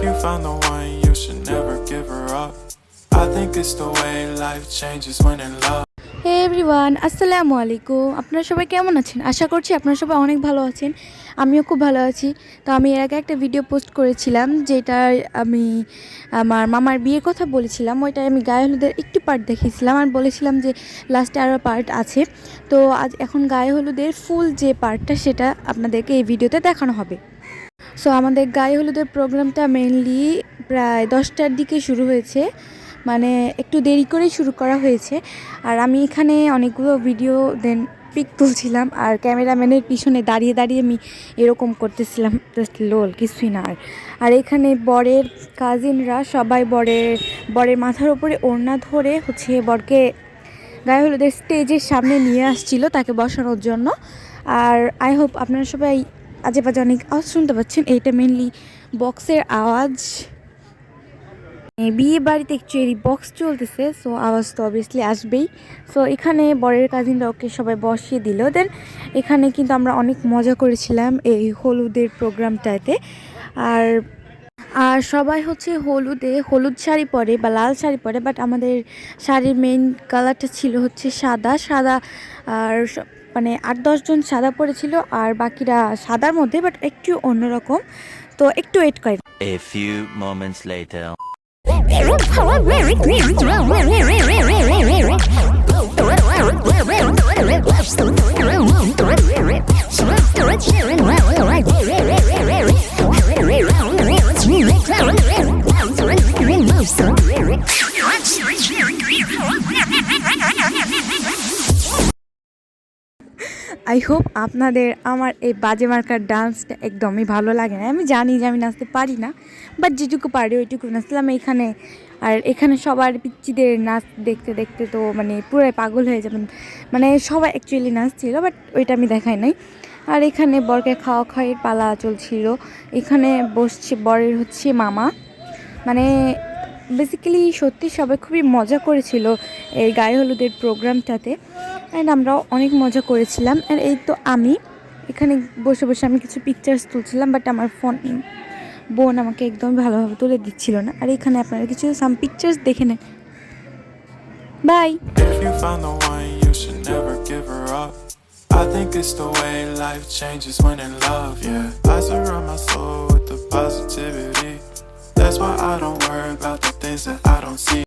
you found the one, you should never give her up. I think it's the way life changes when in love. Hey everyone, আসসালামু আলাইকুম। আপনারা সবাই কেমন আছেন? আশা করছি আপনারা সবাই অনেক ভালো আছেন। আমিও খুব ভালো আছি। তো আমি এর আগে একটা ভিডিও পোস্ট করেছিলাম, যেটায় আমি আমার মামার বিয়ের কথা বলেছিলাম। ওইটায় আমি গায়ে হলুদের একটু পার্ট দেখিয়েছিলাম আর বলেছিলাম যে লাস্টে আরও পার্ট আছে। তো এখন গায়ে হলুদের ফুল যে পার্টটা, সেটা আপনাদেরকে এই ভিডিওতে দেখানো হবে। সো আমাদের গায়ে হলুদের প্রোগ্রামটা মেইনলি প্রায় 10টার দিকে শুরু হয়েছে, মানে একটু দেরি করেই শুরু করা হয়েছে। আর আমি এখানে অনেকগুলো ভিডিও পিক তুলছিলাম, আর ক্যামেরাম্যানের পিছনে দাঁড়িয়ে দাঁড়িয়ে আমি এরকম করতেছিলাম, জাস্ট লোল, কিছুই না। আর এখানে বরের কাজিনরা সবাই বরের মাথার ওপরে ওড়না ধরে বরকে গায়ে হলুদের স্টেজের সামনে নিয়ে আসছিল তাকে বসানোর জন্য। আর আই হোপ আপনারা সবাই আজে বাজে অনেক আওয়াজ শুনতে পাচ্ছেন। এইটা মেনলি বক্সের আওয়াজ। বিয়ে বাড়িতে অ্যাকচুয়ালি বক্স চলতেছে, সো আওয়াজ তো অবভিয়াসলি আসবেই। সো এখানে বরের কাজিনরা ওকে সবাই বসিয়ে দিল। দেন এখানে কিন্তু আমরা অনেক মজা করেছিলাম এই হলুদের প্রোগ্রামটাতে। আর আর সবাই হলুদ শাড়ি পরে বা লাল শাড়ি পরে, বাট আমাদের শাড়ির মেইন কালারটা ছিল সাদা। আর মানে 8-10 জন সাদা পরেছিল, আর বাকিরা সাদার মধ্যে বাট একটু অন্যরকম। তো একটু ওয়েট করেন। A few moments later. I hope আপনাদের আমার এই বাজে মার্কার ডান্সটা একদমই ভালো লাগে না। আমি জানি যে আমি নাচতে পারি না, বাট যেটুকু পারি ওইটুকু নাচলাম এখানে। আর এখানে সবার পিচ্চিদের নাচ দেখতে দেখতে তো মানে পুরাই পাগল হয়ে যাবেন। মানে সবাই অ্যাকচুয়ালি নাচছিল, বাট ওইটা আমি দেখাই নাই। আর এখানে বরকে খাওয়ার পালা চলছিল। এখানে বসছে বরের মামা। মানে বেসিক্যালি সত্যি সবাই খুবই মজা করেছিল এই গায়ে হলুদের প্রোগ্রামটাতে, অ্যান্ড আমরাও অনেক মজা করেছিলাম। আর এই তো আমি এখানে বসে বসে আমি কিছু পিকচার্স তুলছিলাম, বাট আমার বোন আমাকে একদম ভালোভাবে তুলে দিচ্ছিল না। আর এখানে আপনারা কিছু সাম পিকচার্স দেখে নেন। By. If you found the one, you should never give her up. I think it's the way life changes when in love, yeah. I surround my soul with the positivity. That's why I don't worry about the things that I don't see.